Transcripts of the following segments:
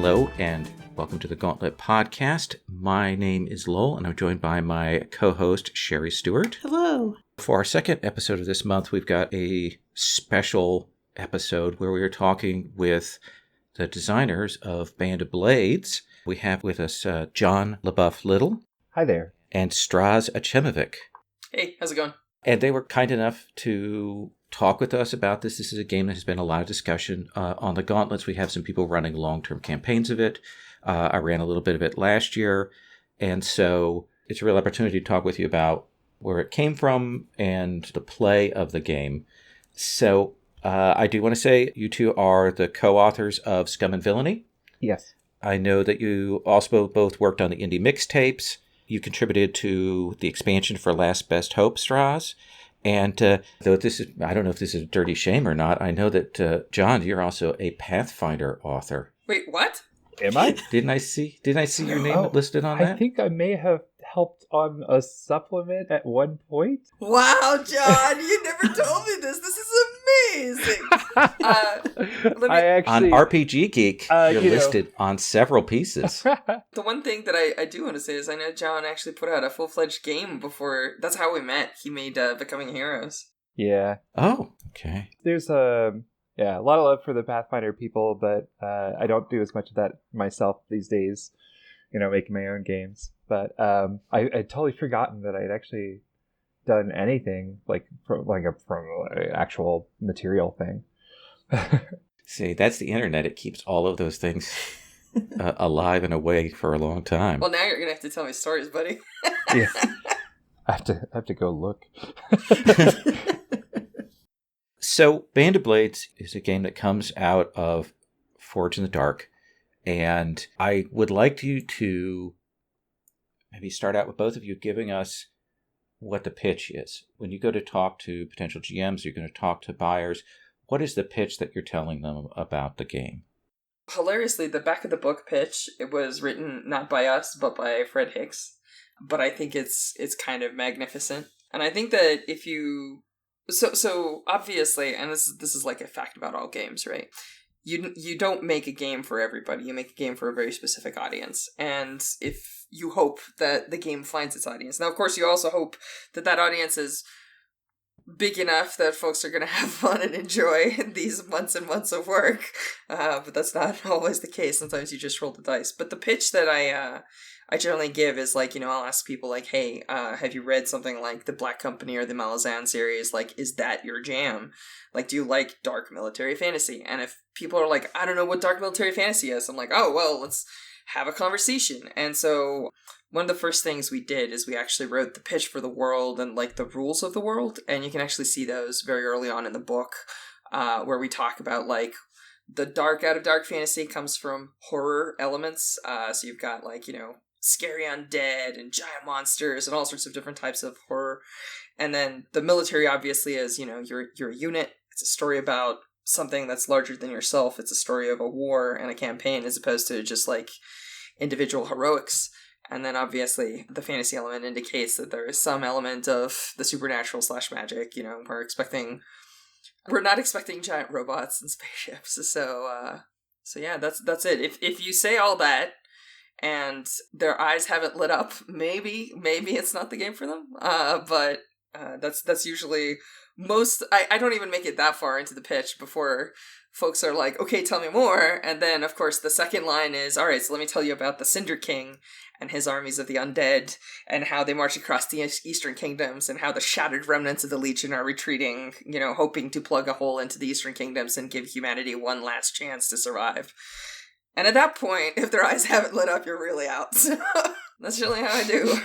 Hello, and welcome to the Gauntlet Podcast. My name is Lowell, and I'm joined by my co-host, Sherry Stewart. Hello. For our second episode of this month, we've got a special episode where we are talking with the designers of Band of Blades. We have with us John LaBeouf Little. Hi there. And Straz Achemovic. Hey, how's it going? And they were kind enough to talk with us about this. This is a game that has been a lot of discussion on the Gauntlets. We have some people running long-term campaigns of it. I ran a little bit of it last year. And so it's a real opportunity to talk with you about where it came from and the play of the game. So I do want to say you two are the co-authors of Scum and Villainy. Yes. I know that you also both worked on the indie mixtapes. You contributed to the expansion for Last Best Hope, Straz. And though this is, I don't know if this is a dirty shame or not, I know that, John, you're also a Pathfinder author. Wait, what? Am I? Didn't I see your name listed on that? I think I may have helped on a supplement at one point. Wow, John, you never told me this. This is amazing. On RPG Geek, you're listed on several pieces. The one thing that I do want to say is I know John actually put out a full-fledged game before. That's how we met. He made Becoming Heroes. Yeah. Oh, okay. There's a lot of love for the Pathfinder people, but I don't do as much of that myself these days, making my own games. But I'd totally forgotten that I'd actually done anything from an actual material thing. See, that's the internet. It keeps all of those things alive and away for a long time. Well, now you're going to have to tell me stories, buddy. Yeah. I have to go look. So, Band of Blades is a game that comes out of Forge in the Dark. And I would like you to maybe start out with both of you giving us what the pitch is. When you go to talk to potential GMs, you're going to talk to buyers. What is the pitch that you're telling them about the game? Hilariously, the back of the book pitch, it was written not by us, but by Fred Hicks. But I think it's kind of magnificent. And I think that if you... So obviously, and this is like a fact about all games, right? You don't make a game for everybody. You make a game for a very specific audience. And if you hope that the game finds its audience. Now, of course, you also hope that that audience is big enough that folks are going to have fun and enjoy these months and months of work. But that's not always the case. Sometimes you just roll the dice. But the pitch that I generally give is I'll ask people hey, have you read something like the Black Company or the Malazan series? Is that your jam? Do you like dark military fantasy? And if people are I don't know what dark military fantasy is, I'm oh, well, let's have a conversation. And so one of the first things we did is we actually wrote the pitch for the world and the rules of the world. And you can actually see those very early on in the book, where we talk about the dark out of dark fantasy comes from horror elements. So you've got scary undead and giant monsters and all sorts of different types of horror. And then the military obviously is, you're a unit. It's a story about something that's larger than yourself. It's a story of a war and a campaign as opposed to just individual heroics. And then obviously the fantasy element indicates that there is some element of the supernatural / magic. We're not expecting giant robots and spaceships. So yeah, that's it. If you say all that, and their eyes haven't lit up, maybe it's not the game for them. But that's usually most... I don't even make it that far into the pitch before folks are okay, tell me more. And then, of course, the second line is, all right, so let me tell you about the Cinder King and his armies of the undead, and how they march across the Eastern Kingdoms, and how the shattered remnants of the Legion are retreating, hoping to plug a hole into the Eastern Kingdoms and give humanity one last chance to survive. And at that point, if their eyes haven't lit up, you're really out. So that's really how I do.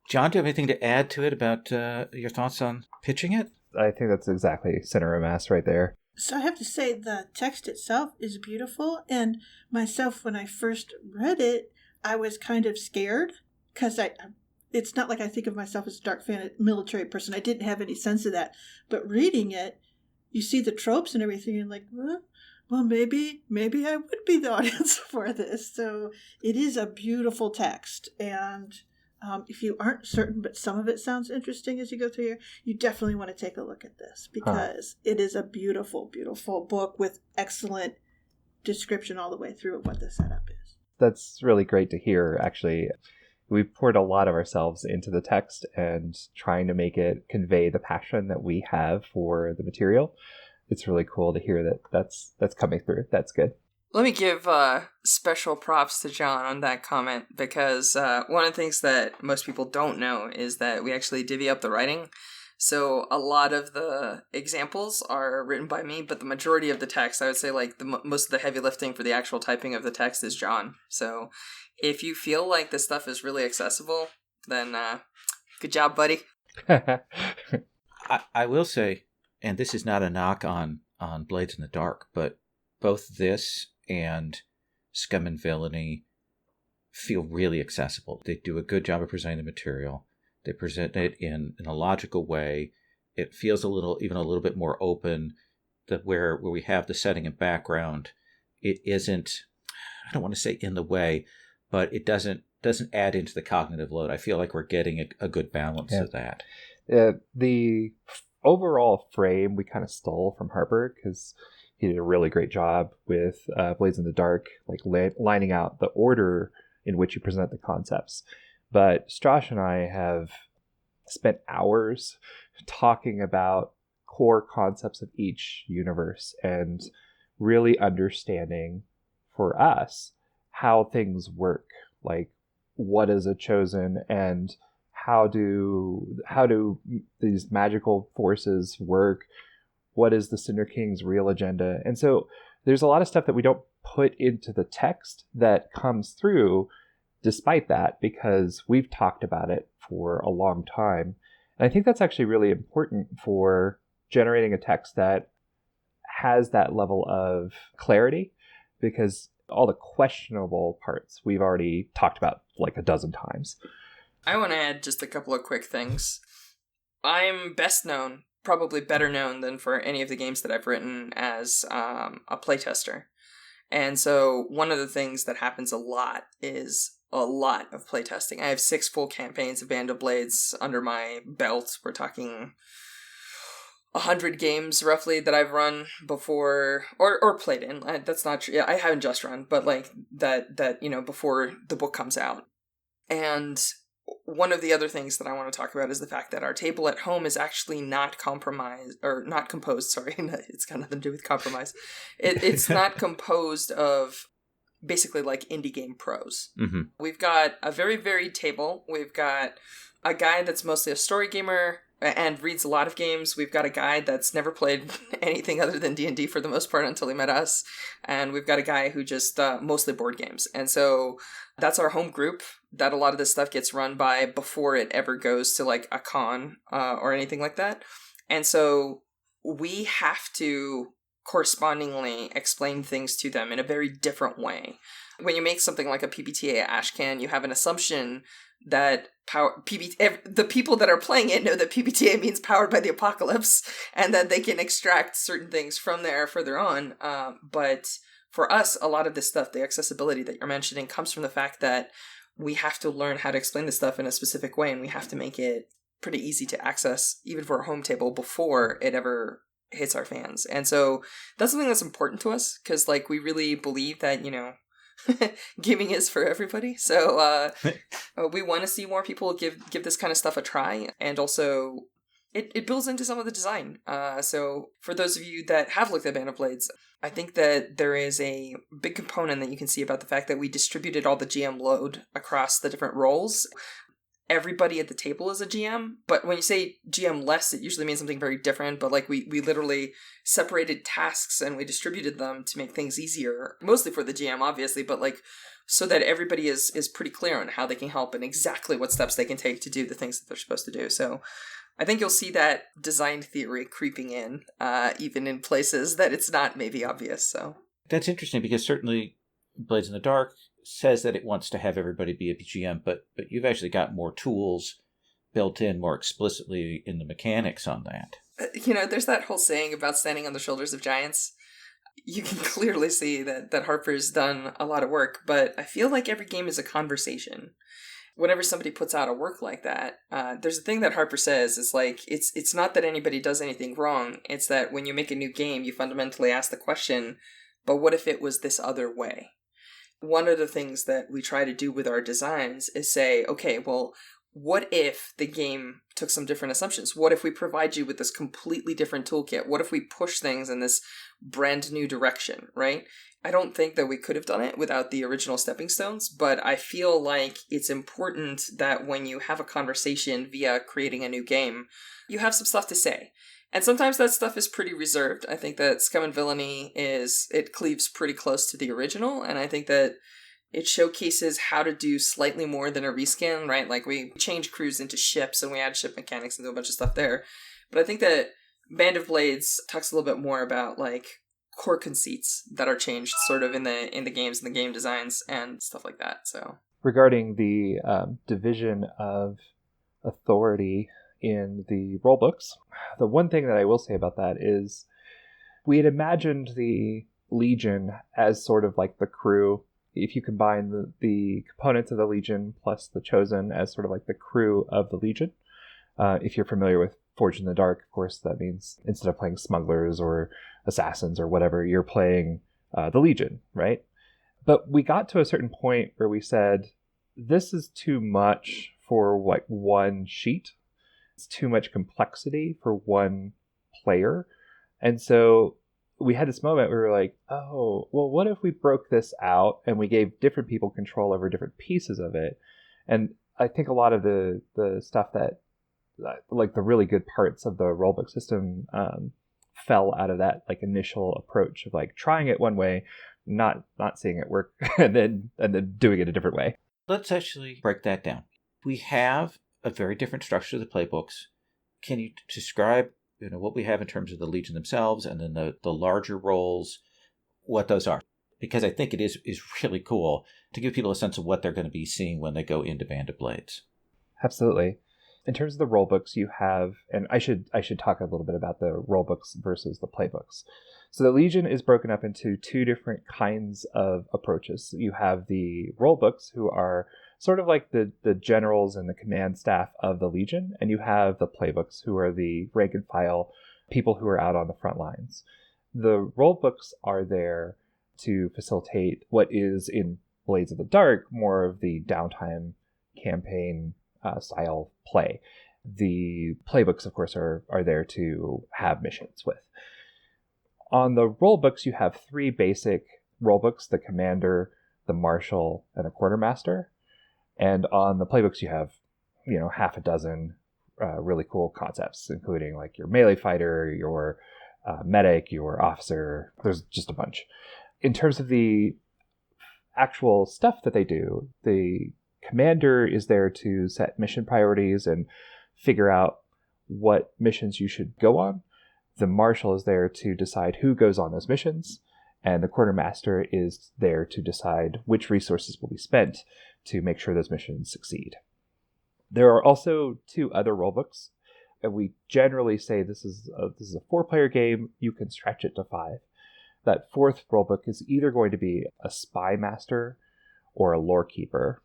John, do you have anything to add to it about your thoughts on pitching it? I think that's exactly center of mass right there. So I have to say the text itself is beautiful. And myself, when I first read it, I was kind of scared because it's not like I think of myself as a dark military person. I didn't have any sense of that. But reading it, you see the tropes and everything, and well, maybe I would be the audience for this. So it is a beautiful text. And if you aren't certain, but some of it sounds interesting as you go through here, you definitely want to take a look at this because it is a beautiful, beautiful book with excellent description all the way through of what the setup is. That's really great to hear, actually. We've poured a lot of ourselves into the text and trying to make it convey the passion that we have for the material. It's really cool to hear that that's coming through. That's good. Let me give special props to John on that comment, because one of the things that most people don't know is that we actually divvy up the writing. So a lot of the examples are written by me, but the majority of the text, I would say like most of the heavy lifting for the actual typing of the text is John. So if you feel like this stuff is really accessible, then good job, buddy. I will say, and this is not a knock on Blades in the Dark, but both this and Scum and Villainy feel really accessible. They do a good job of presenting the material. They present it in a logical way. It feels even a little bit more open. That where we have the setting and background, it isn't, I don't want to say in the way, but it doesn't add into the cognitive load. I feel like we're getting a good balance of that. The overall frame we kind of stole from Harper, because he did a really great job with Blades in the Dark, like lining out the order in which you present the concepts. But Strash and I have spent hours talking about core concepts of each universe and really understanding for us how things work, like what is a chosen and how do these magical forces work, what is the Cinder King's real agenda. And so there's a lot of stuff that we don't put into the text that comes through despite that, because we've talked about it for a long time. And I think that's actually really important for generating a text that has that level of clarity, because all the questionable parts we've already talked about like a dozen times. I want to add just a couple of quick things. I'm best known, probably better known than for any of the games that I've written, as a playtester. And so one of the things that happens a lot is a lot of playtesting. I have 6 full campaigns of Band of Blades under my belt. We're talking 100 games roughly that I've run before, or played in. That's not true. Yeah, I haven't just run, but like that before the book comes out. And one of the other things that I want to talk about is the fact that our table at home is actually not composed. Sorry, it's got nothing to do with compromise. It's not composed of basically like indie game pros. Mm-hmm. We've got a very varied table. We've got a guy that's mostly a story gamer and reads a lot of games. We've got a guy that's never played anything other than D&D for the most part until he met us. And we've got a guy who just mostly board games. And so that's our home group that a lot of this stuff gets run by before it ever goes to like a con or anything like that. And so we have to correspondingly explain things to them in a very different way. When you make something like a PBTA Ashcan, you have an assumption that the people that are playing it know that PBTA means powered by the apocalypse, and that they can extract certain things from there further on. But for us, a lot of this stuff, the accessibility that you're mentioning, comes from the fact that we have to learn how to explain this stuff in a specific way, and we have to make it pretty easy to access, even for a home table, before it ever hits our fans. And so that's something that's important to us, because like we really believe that, gaming is for everybody. So we want to see more people give this kind of stuff a try, and also it builds into some of the design. So for those of you that have looked at Band of Blades, I think that there is a big component that you can see about the fact that we distributed all the GM load across the different roles. Everybody at the table is a GM, but when you say GM less, it usually means something very different. But like we literally separated tasks and we distributed them to make things easier, mostly for the GM, obviously, but like so that everybody is pretty clear on how they can help and exactly what steps they can take to do the things that they're supposed to do. So I think you'll see that design theory creeping in, even in places that it's not maybe obvious. So that's interesting, because certainly Blades in the Dark says that it wants to have everybody be a GM, but you've actually got more tools built in more explicitly in the mechanics on that. There's that whole saying about standing on the shoulders of giants. You can clearly see that Harper's done a lot of work, but I feel like every game is a conversation. Whenever somebody puts out a work like that, there's a thing that Harper says, is like, it's not that anybody does anything wrong, it's that when you make a new game, you fundamentally ask the question, but what if it was this other way? One of the things that we try to do with our designs is say, okay, well, what if the game took some different assumptions? What if we provide you with this completely different toolkit? What if we push things in this brand new direction, right? I don't think that we could have done it without the original stepping stones, but I feel like it's important that when you have a conversation via creating a new game, you have some stuff to say. And sometimes that stuff is pretty reserved. I think that Scum and Villainy it cleaves pretty close to the original, and I think that it showcases how to do slightly more than a reskin, right? Like, we change crews into ships, and we add ship mechanics and do a bunch of stuff there. But I think that Band of Blades talks a little bit more about, like, core conceits that are changed sort of in the games and the game designs and stuff like that. So regarding the division of authority in the rulebooks, the one thing that I will say about that is we had imagined the Legion as sort of like the crew. If you combine the components of the Legion plus the Chosen as sort of like the crew of the Legion. If you're familiar with Forged in the Dark, of course, that means instead of playing smugglers or assassins or whatever, you're playing the Legion, right? But we got to a certain point where we said, this is too much for like one sheet. It's too much complexity for one player. And so we had this moment where we were like, oh, well, what if we broke this out and we gave different people control over different pieces of it? And I think a lot of the stuff that, like the really good parts of the rulebook system fell out of that like initial approach of like trying it one way, not seeing it work, and then doing it a different way. Let's actually break that down. We have a very different structure of the playbooks. Can you describe what we have in terms of the Legion themselves, and then the larger roles, what those are? Because I think it is really cool to give people a sense of what they're going to be seeing when they go into Band of Blades. Absolutely. In terms of the rulebooks, you have, and I should talk a little bit about the rulebooks versus the playbooks. So the Legion is broken up into two different kinds of approaches. You have the rulebooks, who are sort of like the generals and the command staff of the Legion, and you have the playbooks, who are the rank and file people who are out on the front lines. The rulebooks are there to facilitate what is in Blades of the Dark more of the downtime campaign style play. The playbooks, of course, are there to have missions with. On the rulebooks, you have three basic rulebooks: the commander, the marshal, and the quartermaster. And on the playbooks, you have, half a dozen really cool concepts, including like your melee fighter, your medic, your officer. There's just a bunch. In terms of the actual stuff that they do, the commander is there to set mission priorities and figure out what missions you should go on. The marshal is there to decide who goes on those missions. And the quartermaster is there to decide which resources will be spent to make sure those missions succeed. There are also two other rulebooks, and we generally say this is a 4-player game. You can stretch it to 5. That fourth rulebook is either going to be a Spymaster or a Lore Keeper.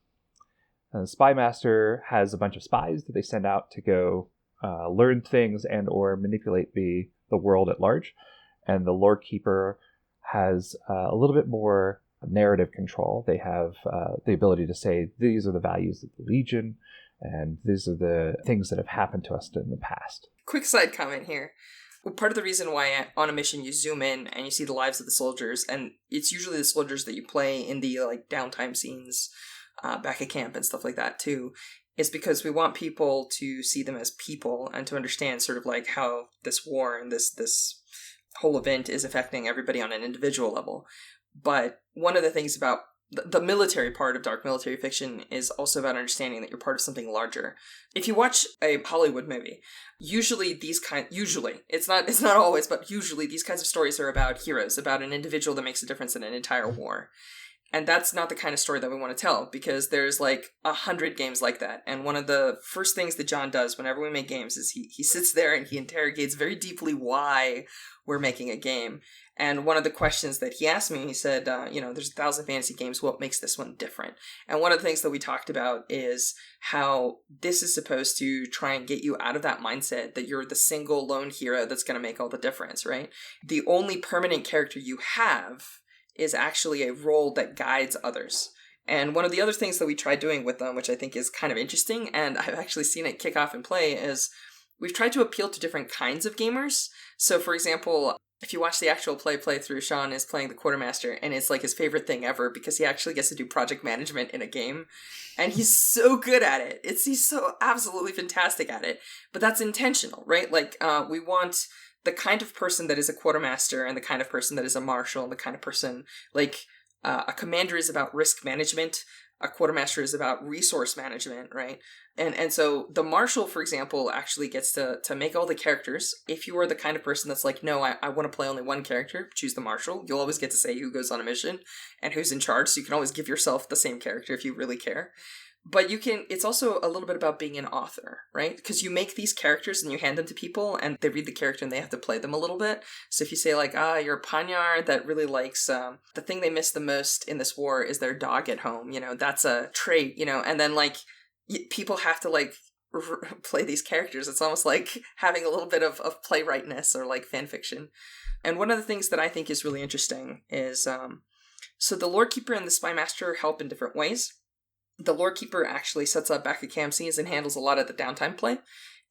And the Spymaster has a bunch of spies that they send out to go learn things and or manipulate the world at large. And the Lore Keeper has a little bit more narrative control. They have the ability to say, these are the values of the Legion, and these are the things that have happened to us in the past. Quick side comment here. Part of the reason why on a mission you zoom in and you see the lives of the soldiers, and it's usually the soldiers that you play in the like downtime scenes back at camp and stuff like that too, is because we want people to see them as people and to understand sort of like how this war and this whole event is affecting everybody on an individual level. But one of the things about the military part of dark military fiction is also about understanding that you're part of something larger. If you watch a Hollywood movie, usually it's not always, but usually these kinds of stories are about heroes, about an individual that makes a difference in an entire war. And that's not the kind of story that we want to tell, because there's like 100 games like that. And one of the first things that John does whenever we make games is he sits there and he interrogates very deeply why we're making a game. And one of the questions that he asked me, he said, there's 1,000 fantasy games. What makes this one different? And one of the things that we talked about is how this is supposed to try and get you out of that mindset that you're the single lone hero that's going to make all the difference, right? The only permanent character you have is actually a role that guides others. And one of the other things that we tried doing with them, which I think is kind of interesting, and I've actually seen it kick off in play, is we've tried to appeal to different kinds of gamers. So, for example, if you watch the actual playthrough, Sean is playing the quartermaster, and it's like his favorite thing ever because he actually gets to do project management in a game, and he's so good at it. He's so absolutely fantastic at it. But that's intentional, right? Like, we want the kind of person that is a quartermaster, and the kind of person that is a marshal, and the kind of person like a commander is about risk management. A quartermaster is about resource management, right? And so the marshal, for example, actually gets to make all the characters. If you are the kind of person that's like, no, I want to play only one character, choose the marshal. You'll always get to say who goes on a mission and who's in charge, so you can always give yourself the same character if you really care. But it's also a little bit about being an author, right? Because you make these characters and you hand them to people and they read the character and they have to play them a little bit. So if you say like, you're a Panyar that really likes, the thing they miss the most in this war is their dog at home, that's a trait, and then like people have to like play these characters. It's almost like having a little bit of playwrightness or like fan fiction. And one of the things that I think is really interesting is, so the Lore Keeper and the Spymaster help in different ways. The Lore Keeper actually sets up back of cam scenes and handles a lot of the downtime play.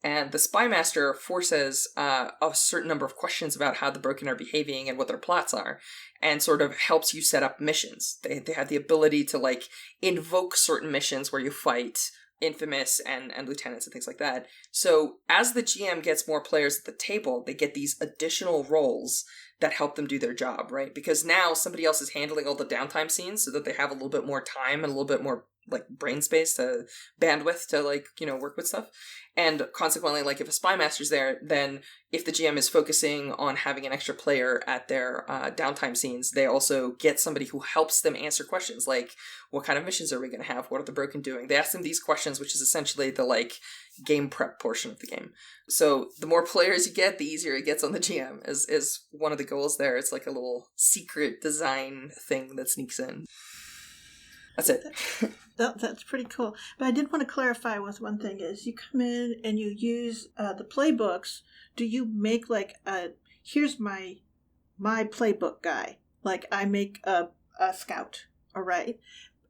And the Spymaster forces a certain number of questions about how the Broken are behaving and what their plots are, and sort of helps you set up missions. They have the ability to like invoke certain missions where you fight Infamous and lieutenants and things like that. So as the GM gets more players at the table, they get these additional roles that help them do their job, right? Because now somebody else is handling all the downtime scenes so that they have a little bit more time and a little bit more like brain space to bandwidth to like, work with stuff. And consequently, like if a Spymaster's there, then if the GM is focusing on having an extra player at their downtime scenes, they also get somebody who helps them answer questions like, what kind of missions are we going to have? What are the Broken doing? They ask them these questions, which is essentially the like game prep portion of the game. So the more players you get, the easier it gets on the GM is one of the goals there. It's like a little secret design thing that sneaks in. That's it. That's pretty cool. But I did want to clarify with one thing is you come in and you use the playbooks. Do you make like here's my playbook guy. Like I make a scout, all right?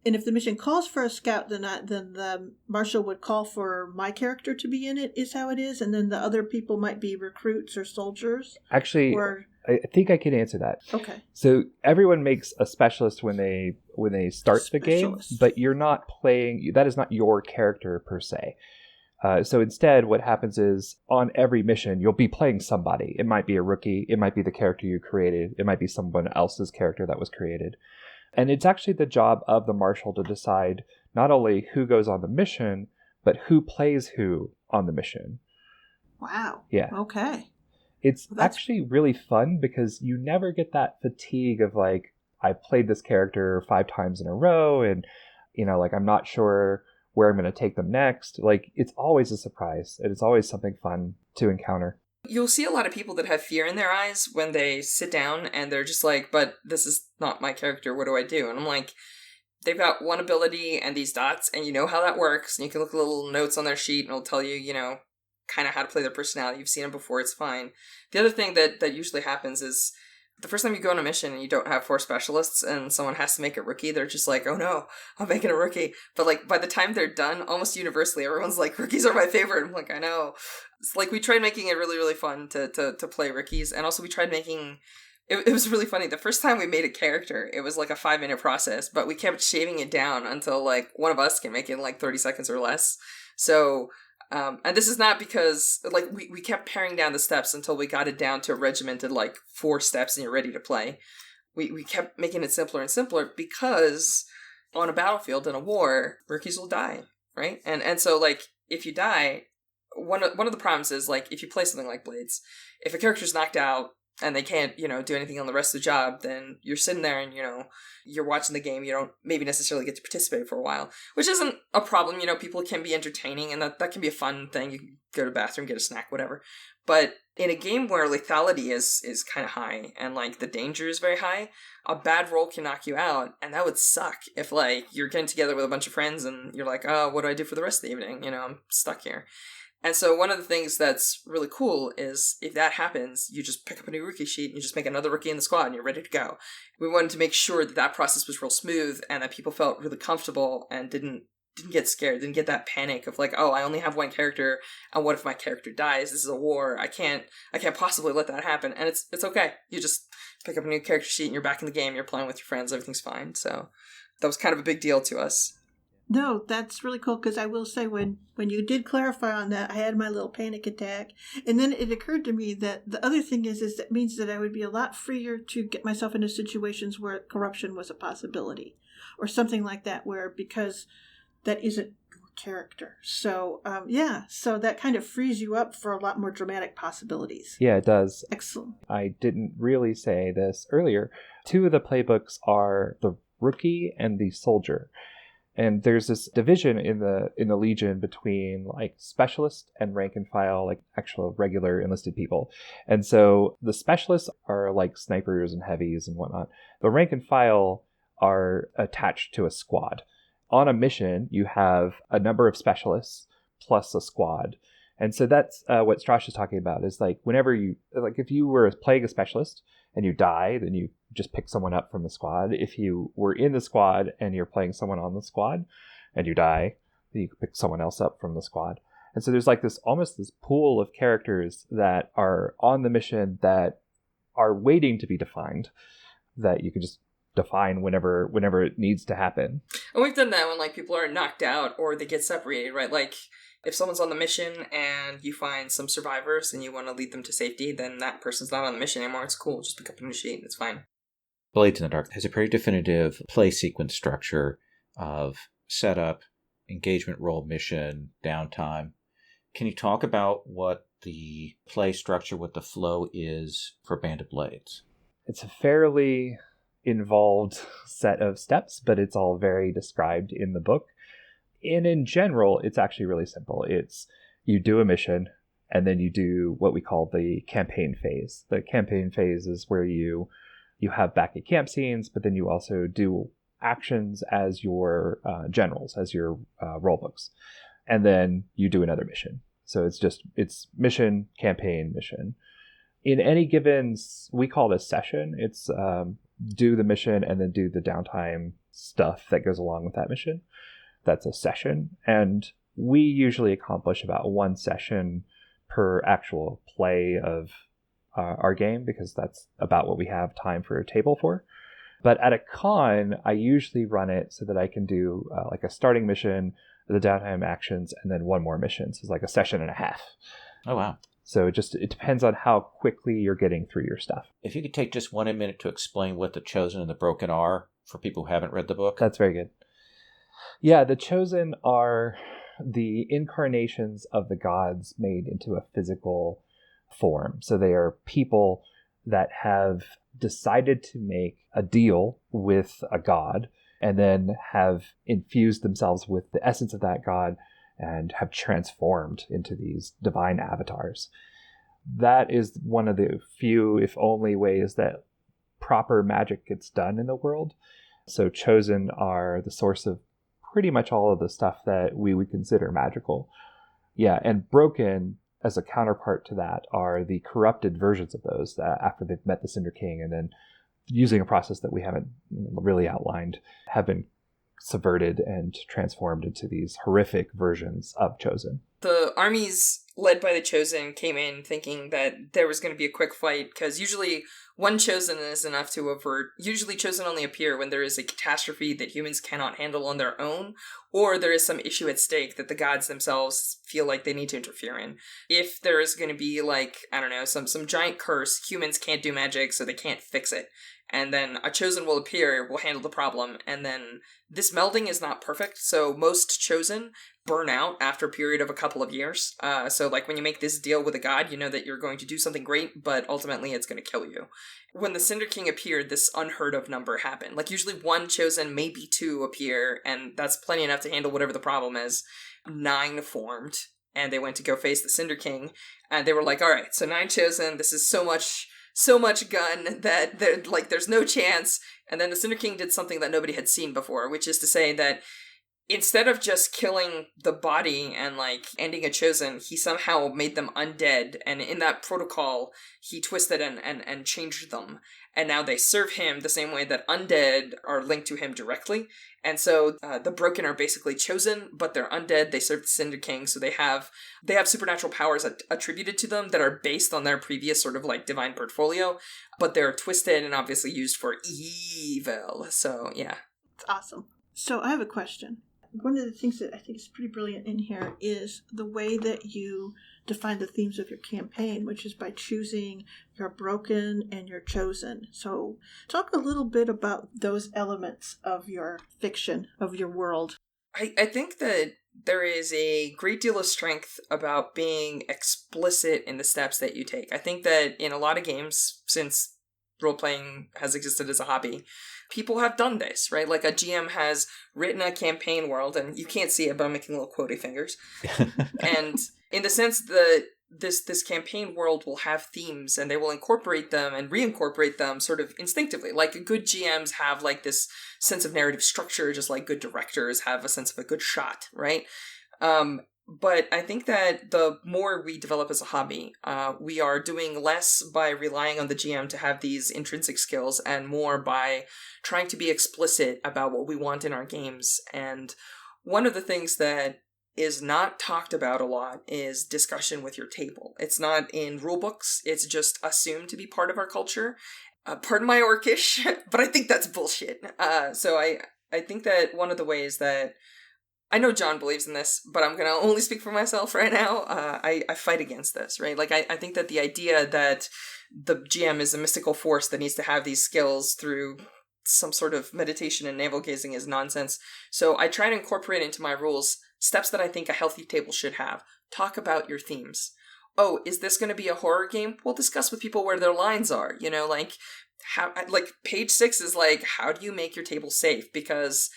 And if the mission calls for a scout, then the marshal would call for my character to be in it, is how it is. And then the other people might be recruits or soldiers. Actually, I think I can answer that. Okay. So everyone makes a specialist when they start the game, but you're not playing. That is not your character per se. So instead, what happens is on every mission, you'll be playing somebody. It might be a rookie. It might be the character you created. It might be someone else's character that was created. And it's actually the job of the marshal to decide not only who goes on the mission, but who plays who on the mission. Wow. Yeah. Okay. It's actually really fun because you never get that fatigue of like, I played this character 5 times in a row and, like I'm not sure where I'm going to take them next. Like it's always a surprise and it's always something fun to encounter. You'll see a lot of people that have fear in their eyes when they sit down and they're just like, but this is not my character, what do I do? And I'm like, they've got one ability and these dots and you know how that works. And you can look at little notes on their sheet and it'll tell you, kind of how to play their personality. You've seen them before, it's fine. The other thing that usually happens is the first time you go on a mission and you don't have 4 specialists and someone has to make a rookie, they're just like, oh no, I'm making a rookie. But like by the time they're done, almost universally, everyone's like, rookies are my favorite. I'm like, I know. It's like we tried making it really, really fun to play rookies. And also we tried making, it was really funny. The first time we made a character, it was like a 5-minute process, but we kept shaving it down until like one of us can make it in like 30 seconds or less. So and this is not because like we kept paring down the steps until we got it down to a regimented like 4 steps and you're ready to play. We kept making it simpler and simpler because on a battlefield in a war, rookies will die, right? And so like if you die, one of the problems is like if you play something like Blades, if a character's knocked out and they can't, do anything on the rest of the job, then you're sitting there and, you're watching the game. You don't maybe necessarily get to participate for a while, which isn't a problem. People can be entertaining and that can be a fun thing. You can go to the bathroom, get a snack, whatever. But in a game where lethality is kind of high and like the danger is very high, a bad roll can knock you out. And that would suck if like you're getting together with a bunch of friends and you're like, oh, what do I do for the rest of the evening? I'm stuck here. And so one of the things that's really cool is if that happens, you just pick up a new rookie sheet and you just make another rookie in the squad and you're ready to go. We wanted to make sure that that process was real smooth and that people felt really comfortable and didn't get scared, didn't get that panic of like, oh, I only have one character, and what if my character dies? This is a war. I can't possibly let that happen. And it's okay. You just pick up a new character sheet and you're back in the game, you're playing with your friends, everything's fine. So that was kind of a big deal to us. No, that's really cool, because I will say when you did clarify on that, I had my little panic attack. And then it occurred to me that the other thing is that means that I would be a lot freer to get myself into situations where corruption was a possibility or something like that, where because that isn't your character. So, so that kind of frees you up for a lot more dramatic possibilities. Yeah, it does. Excellent. I didn't really say this earlier. 2 of the playbooks are the rookie and the soldier. And there's this division in the Legion between like specialist and rank and file, like actual regular enlisted people. And so the specialists are like snipers and heavies and whatnot. The rank and file are attached to a squad. On a mission, you have a number of specialists plus a squad. And so that's what Strash is talking about, is like whenever you, like if you were playing a specialist and you die, then you just pick someone up from the squad. If you were in the squad and you're playing someone on the squad and you die, then you pick someone else up from the squad. And so there's like this almost this pool of characters that are on the mission that are waiting to be defined, that you can just define whenever it needs to happen. And we've done that when like people are knocked out or they get separated, right? Like if someone's on the mission and you find some survivors and you want to lead them to safety, then that person's not on the mission anymore. It's cool. Just pick up a new sheet. It's fine. Blades in the Dark has a pretty definitive play sequence structure of setup, engagement role, mission, downtime. Can you talk about what the play structure, what the flow is for Band of Blades? It's a fairly involved set of steps, but it's all very described in the book. And in general, it's actually really simple. It's you do a mission, and then you do what we call the campaign phase. The campaign phase is where you have back at camp scenes, but then you also do actions as your generals, as your role books. And then you do another mission. So it's mission, campaign, mission. In any given, we call it a session. It's do the mission and then do the downtime stuff that goes along with that mission. That's a session. And we usually accomplish about 1 session per actual play of our game, because that's about what we have time for a table for. But at a con, I usually run it so that I can do like a starting mission, the downtime actions, and then 1 more mission. So it's like a session and a half. Oh, wow. So it depends on how quickly you're getting through your stuff. If you could take just 1 minute to explain what the Chosen and the Broken are for people who haven't read the book. That's very good. Yeah, the Chosen are the incarnations of the gods made into a physical form. So they are people that have decided to make a deal with a god and then have infused themselves with the essence of that god and have transformed into these divine avatars. That is one of the few, if only, ways that proper magic gets done in the world. So Chosen are the source of pretty much all of the stuff that we would consider magical. Yeah, and Broken, as a counterpart to that, are the corrupted versions of those that after they've met the Cinder King and then using a process that we haven't really outlined, have been subverted and transformed into these horrific versions of Chosen. The armies led by the Chosen came in thinking that there was going to be a quick fight, because usually 1 Chosen is enough to avert. Usually Chosen only appear when there is a catastrophe that humans cannot handle on their own, or there is some issue at stake that the gods themselves feel like they need to interfere in. If there is going to be, like, I don't know, some giant curse, humans can't do magic, so they can't fix it. And then a Chosen will appear, will handle the problem, and then this melding is not perfect, so most Chosen burn out after a period of a couple of years. So like when you make this deal with a god, you know that you're going to do something great, but ultimately it's going to kill you. When the Cinder King appeared, this unheard of number happened. Like usually 1 Chosen, maybe 2 appear, and that's plenty enough to handle whatever the problem is. 9 formed, and they went to go face the Cinder King, and they were like, all right, so 9 Chosen, this is so much gun that there's no chance. And then the Cinder King did something that nobody had seen before, which is to say that instead of just killing the body and like ending a chosen, he somehow made them undead, and in that protocol he twisted and changed them, and now they serve him the same way that undead are linked to him directly. And so the broken are basically chosen, but they're undead. They serve the Cinder King, so they have supernatural powers attributed to them that are based on their previous sort of like divine portfolio, but they're twisted and obviously used for evil. So yeah, It's awesome. So I have a question. One of the things that I think is pretty brilliant in here is the way that you define the themes of your campaign, which is by choosing your broken and your chosen. So talk a little bit about those elements of your fiction, of your world. I think that there is a great deal of strength about being explicit in the steps that you take. I think that in a lot of games, since role-playing has existed as a hobby, people have done this, right? Like a GM has written a campaign world, and you can't see it, but I'm making little quotey fingers. And in the sense that this campaign world will have themes, and they will incorporate them and reincorporate them sort of instinctively. Like good GMs have like this sense of narrative structure, just like good directors have a sense of a good shot, right? But I think that the more we develop as a hobby, we are doing less by relying on the GM to have these intrinsic skills and more by trying to be explicit about what we want in our games. And one of the things that is not talked about a lot is discussion with your table. It's not in rulebooks. It's just assumed to be part of our culture. Pardon my orcish, but I think that's bullshit. So I think that one of the ways that I know John believes in this, but I'm going to only speak for myself right now. I fight against this, right? Like, I think that the idea that the GM is a mystical force that needs to have these skills through some sort of meditation and navel gazing is nonsense. So I try to incorporate into my rules steps that I think a healthy table should have. Talk about your themes. Oh, is this going to be a horror game? We'll discuss with people where their lines are. You know, like, page 6 is like, how do you make your table safe? Because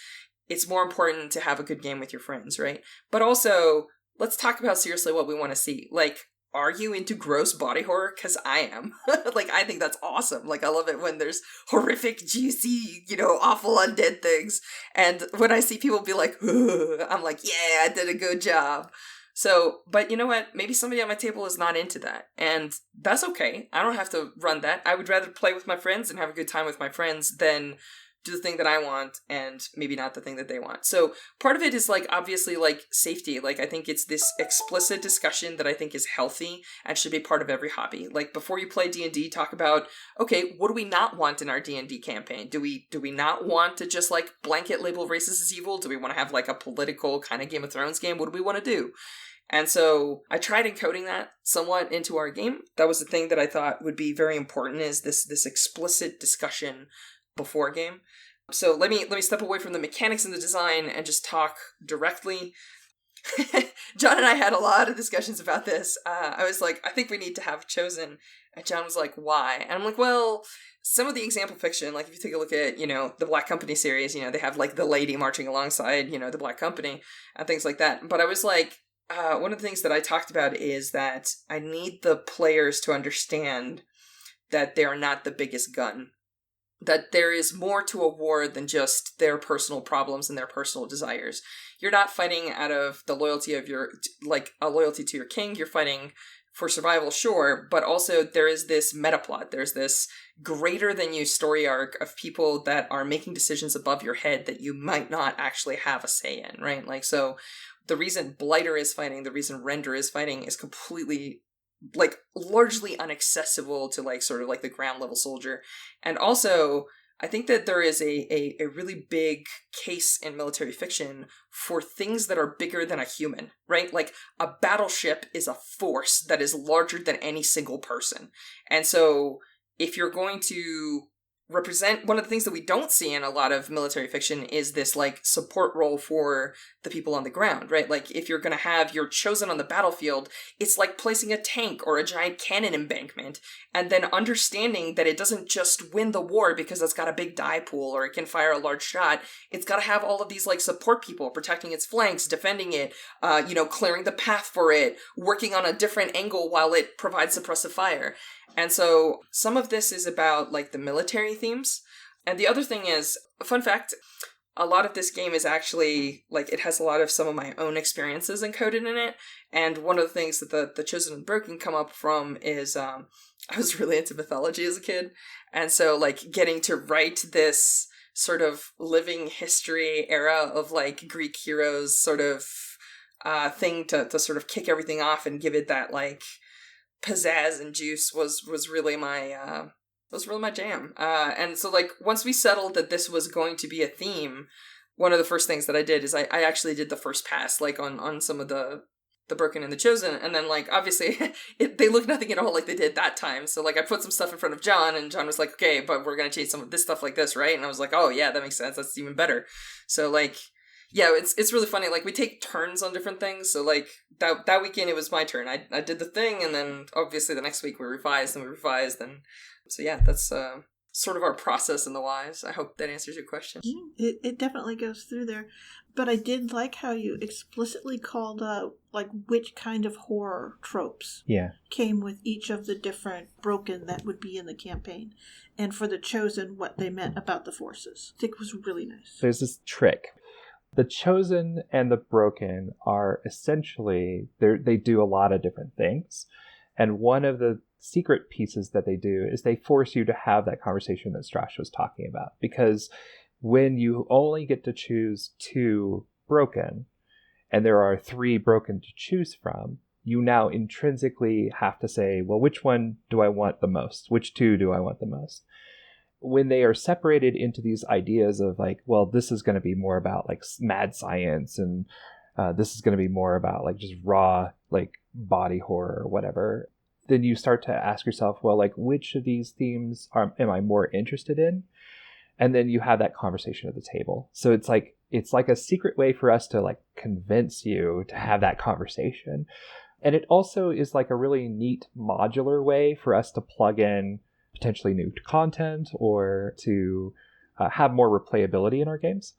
it's more important to have a good game with your friends, right? But also, let's talk about seriously what we want to see. Like, are you into gross body horror? Because I am. Like, I think that's awesome. Like, I love it when there's horrific, juicy, awful undead things. And when I see people be like, ugh, I'm like, yeah, I did a good job. So, but you know what? Maybe somebody at my table is not into that. And that's okay. I don't have to run that. I would rather play with my friends and have a good time with my friends than do the thing that I want and maybe not the thing that they want. So part of it is like, obviously, like safety. Like, I think it's this explicit discussion that I think is healthy and should be part of every hobby. Like, before you play D&D, talk about, okay, what do we not want in our D&D campaign? Do we not want to just like blanket label races as evil? Do we want to have like a political kind of Game of Thrones game? What do we want to do? And so I tried encoding that somewhat into our game. That was the thing that I thought would be very important, is this explicit discussion before game. So let me step away from the mechanics and the design and just talk directly. John and I had a lot of discussions about this. I was like, I think we need to have chosen. And John was like, why? And I'm like, well, some of the example fiction, like if you take a look at, the Black Company series, they have like the lady marching alongside, the Black Company and things like that. But I was like, one of the things that I talked about is that I need the players to understand that they are not the biggest gun. That there is more to a war than just their personal problems and their personal desires. You're not fighting out of the loyalty of a loyalty to your king. You're fighting for survival, sure, but also there is this meta plot. There's this greater than you story arc of people that are making decisions above your head that you might not actually have a say in, right? Like, so the reason Blighter is fighting, the reason Render is fighting is completely, like, largely inaccessible to, like, sort of like the ground level soldier. And also, I think that there is a really big case in military fiction for things that are bigger than a human, right? Like, a battleship is a force that is larger than any single person. And so, if you're going to represent, one of the things that we don't see in a lot of military fiction is this, like, support role for the people on the ground, right? Like, if you're gonna have your chosen on the battlefield, it's like placing a tank or a giant cannon embankment, and then understanding that it doesn't just win the war because it's got a big die pool or it can fire a large shot. It's gotta have all of these, like, support people protecting its flanks, defending it, clearing the path for it, working on a different angle while it provides suppressive fire. And so some of this is about, like, the military themes. And the other thing is, fun fact, a lot of this game is actually, like, it has a lot of some of my own experiences encoded in it. And one of the things that the Chosen and Broken come up from is, I was really into mythology as a kid. And so, like, getting to write this sort of living history era of, like, Greek heroes sort of thing to sort of kick everything off and give it that, like, pizzazz and juice was really my jam. And so, like, once we settled that this was going to be a theme, one of the first things that I did is I actually did the first pass, like, on some of the Broken and the Chosen, and then, like, obviously, they look nothing at all like they did that time, so, like, I put some stuff in front of John, and John was like, okay, but we're gonna change some of this stuff like this, right? And I was like, oh, yeah, that makes sense, that's even better. So, like, yeah, it's really funny, like, we take turns on different things, so, like, that weekend it was my turn. I did the thing, and then, obviously, the next week we revised, and so yeah, that's sort of our process in the Wise. I hope that answers your question. It definitely goes through there. But I did like how you explicitly called out, like, which kind of horror tropes came with each of the different Broken that would be in the campaign. And for the Chosen, what they meant about the forces. I think it was really nice. There's this trick. The Chosen and the Broken are essentially, they do a lot of different things. And one of the secret pieces that they do is they force you to have that conversation that Strash was talking about. Because when you only get to choose 2 Broken, and there are 3 Broken to choose from, you now intrinsically have to say, well, which one do I want the most? Which 2 do I want the most? When they are separated into these ideas of, like, well, this is going to be more about, like, mad science, and this is going to be more about, like, just raw, like, body horror or whatever, then you start to ask yourself, well, like, which of these themes am I more interested in? And then you have that conversation at the table. So it's like a secret way for us to, like, convince you to have that conversation. And it also is, like, a really neat modular way for us to plug in potentially new content or to have more replayability in our games.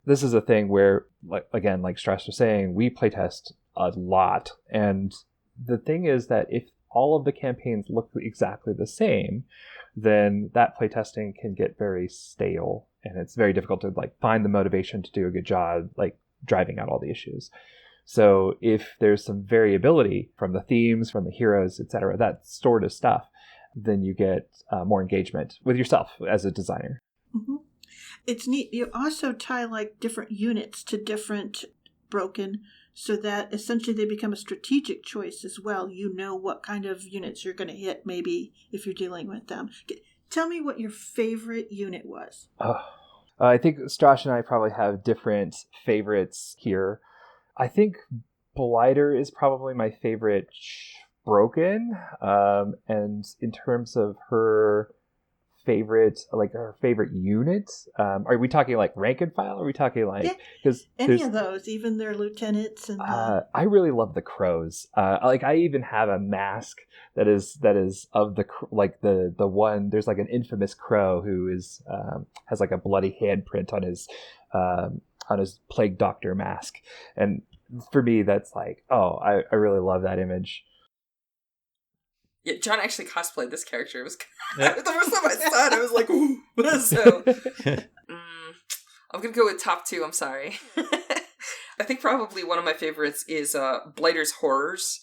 This is a thing where, like, again, like Strauss was saying, we playtest a lot. And the thing is that if all of the campaigns look exactly the same, then that playtesting can get very stale, and it's very difficult to, like, find the motivation to do a good job, like, driving out all the issues. So if there's some variability from the themes, from the heroes, etc., that sort of stuff, then you get more engagement with yourself as a designer. Mm-hmm. It's neat. You also tie, like, different units to different Broken, so that essentially they become a strategic choice as well. You know what kind of units you're going to hit, maybe, if you're dealing with them. Tell me what your favorite unit was. I think Strash and I probably have different favorites here. I think Blighter is probably my favorite Broken. And in terms of her favorite unit, are we talking, like, rank and file, or are we talking, like, because any of those, even their lieutenants? And I really love the crows. Like, I even have a mask that is of the, like, the one, there's, like, an infamous crow who is has, like, a bloody handprint on his plague doctor mask, and for me that's like, oh, I really love that image. Yeah, John actually cosplayed this character. It was the first time I saw it, I was like, ooh. So, I'm going to go with top 2, I'm sorry. I think probably one of my favorites is Blighters Horrors.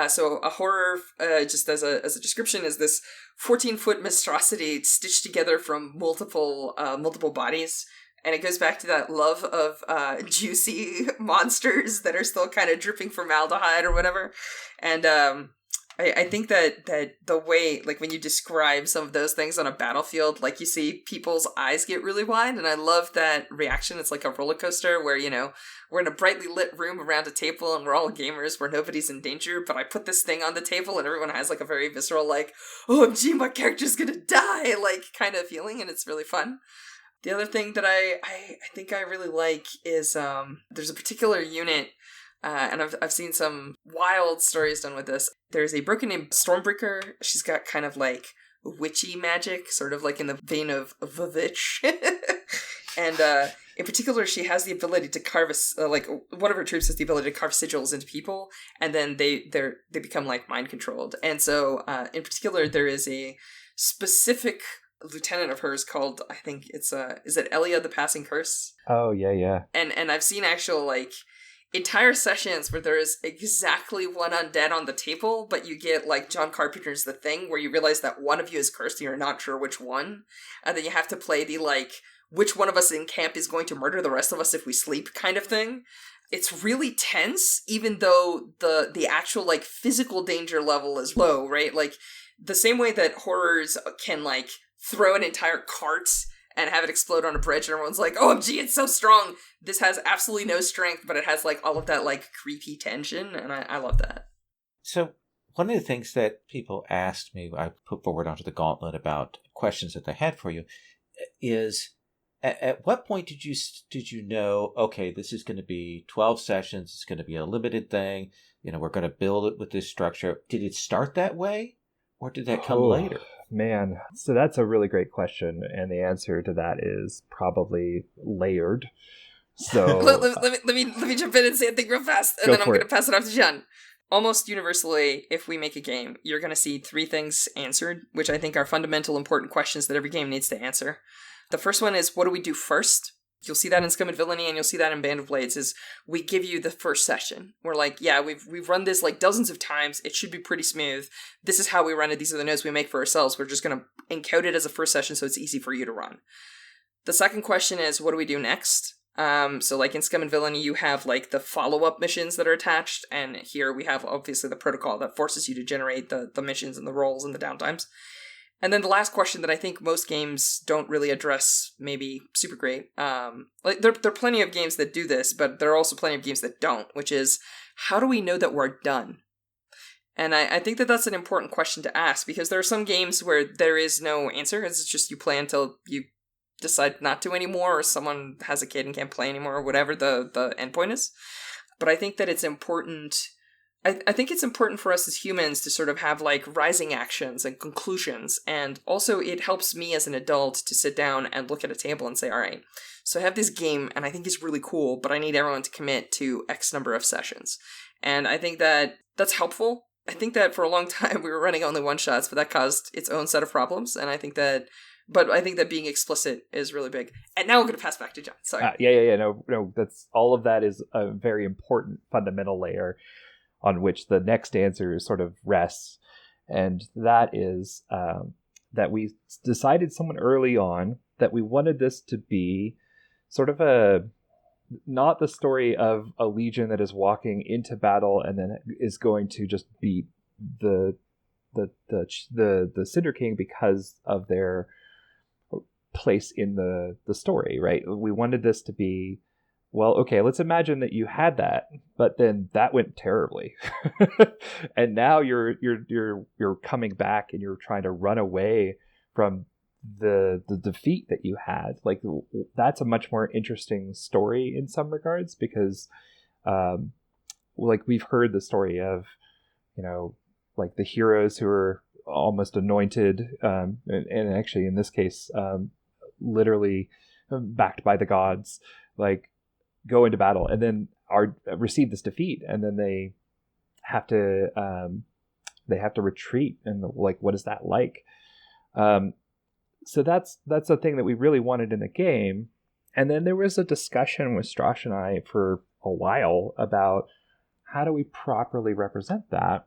So a horror, just as a description, is this 14-foot monstrosity stitched together from multiple bodies. And it goes back to that love of juicy monsters that are still kind of dripping formaldehyde or whatever. And I think that the way, like, when you describe some of those things on a battlefield, like, you see people's eyes get really wide, and I love that reaction. It's like a roller coaster where, you know, we're in a brightly lit room around a table and we're all gamers where nobody's in danger, but I put this thing on the table and everyone has, like, a very visceral, like, OMG, my character's gonna die, like, kind of feeling, and it's really fun. The other thing that I think I really like is there's a particular unit, and I've seen some wild stories done with this. There's a Broken named Stormbreaker. She's got kind of, like, witchy magic, sort of like in the vein of Vavitch. And in particular, she has the ability to carve like, one of her troops has the ability to carve sigils into people, and then they become, like, mind controlled. And so in particular, there is a specific lieutenant of hers called, I think it's is it Elia the Passing Curse? Oh, yeah. And I've seen actual, like, entire sessions where there is exactly one undead on the table, but you get, like, John Carpenter's The Thing, where you realize that one of you is cursed and you're not sure which one, and then you have to play the, like, which one of us in camp is going to murder the rest of us if we sleep kind of thing. It's really tense, even though the actual, like, physical danger level is low, right? Like, the same way that horrors can, like, throw an entire cart and have it explode on a bridge and everyone's like, OMG, it's so strong. This has absolutely no strength, but it has, like, all of that, like, creepy tension, and I love that. So one of the things that people asked me, I put forward onto the gauntlet about questions that they had for you, is at what point did you know, okay, this is going to be 12 sessions, it's going to be a limited thing, we're going to build it with this structure. Did it start that way, or did that come later? Man, so that's a really great question, and the answer to that is probably layered. So let me jump in and say a thing real fast, and then I'm going to pass it off to John. Almost universally, if we make a game, you're going to see three things answered, which I think are fundamental, important questions that every game needs to answer. The first one is, what do we do first? You'll see that in Scum and Villainy, and you'll see that in Band of Blades, is we give you the first session. We're like, yeah, we've run this like dozens of times. It should be pretty smooth. This is how we run it. These are the notes we make for ourselves. We're just going to encode it as a first session so it's easy for you to run. The second question is, what do we do next? So like in Scum and Villainy, you have like the follow-up missions that are attached, and here we have obviously the protocol that forces you to generate the missions and the roles and the downtimes. And then the last question that I think most games don't really address, maybe super great. Like there are plenty of games that do this, but there are also plenty of games that don't, which is, how do we know that we're done? And I think that that's an important question to ask, because there are some games where there is no answer. It's just you play until you decide not to anymore, or someone has a kid and can't play anymore, or whatever the endpoint is. But I think that it's important. I think it's important for us as humans to sort of have like rising actions and conclusions, and also it helps me as an adult to sit down and look at a table and say, all right, so I have this game and I think it's really cool, but I need everyone to commit to X number of sessions. And I think that that's helpful. I think that for a long time we were running only one-shots, but that caused its own set of problems, and I think that being explicit is really big. And now we're going to pass back to John. Sorry. No, that's all of that is a very important fundamental layer on which the next answer sort of rests. And that is that we decided someone early on that we wanted this to be sort of not the story of a legion that is walking into battle and then is going to just beat the Cinder King because of their place in the story, right? We wanted this to be, well, okay, let's imagine that you had that, but then that went terribly. And now you're coming back and you're trying to run away from the defeat that you had. Like, that's a much more interesting story in some regards, because like we've heard the story of, like the heroes who are almost anointed, and actually in this case, literally backed by the gods, like go into battle and then receive this defeat, and then they have to retreat, and like, what is that like? So that's the thing that we really wanted in the game. And then there was a discussion with Strash and I for a while about how do we properly represent that.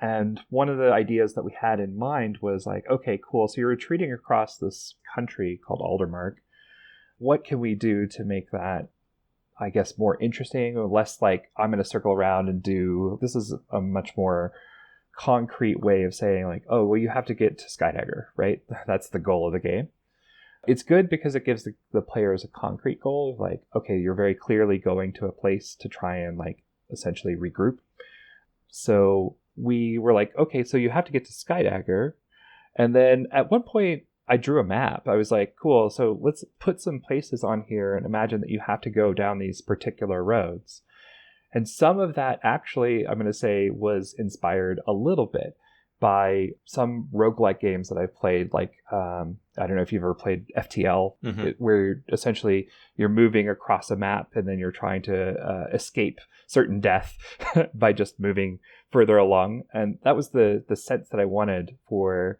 And one of the ideas that we had in mind was like, okay, cool, so you're retreating across this country called Aldermark. What can we do to make that, I guess, more interesting, or less like, I'm going to circle around and do... This is a much more concrete way of saying like, oh, well, you have to get to Skydagger, right? That's the goal of the game. It's good because it gives the players a concrete goal of like, okay, you're very clearly going to a place to try and like essentially regroup. So we were like, okay, so you have to get to Skydagger. And then at one point I drew a map. I was like, cool, so let's put some places on here and imagine that you have to go down these particular roads. And some of that actually, I'm going to say, was inspired a little bit by some roguelike games that I've played, like, I don't know if you've ever played FTL, where essentially you're moving across a map and then you're trying to escape certain death by just moving further along. And that was the sense that I wanted for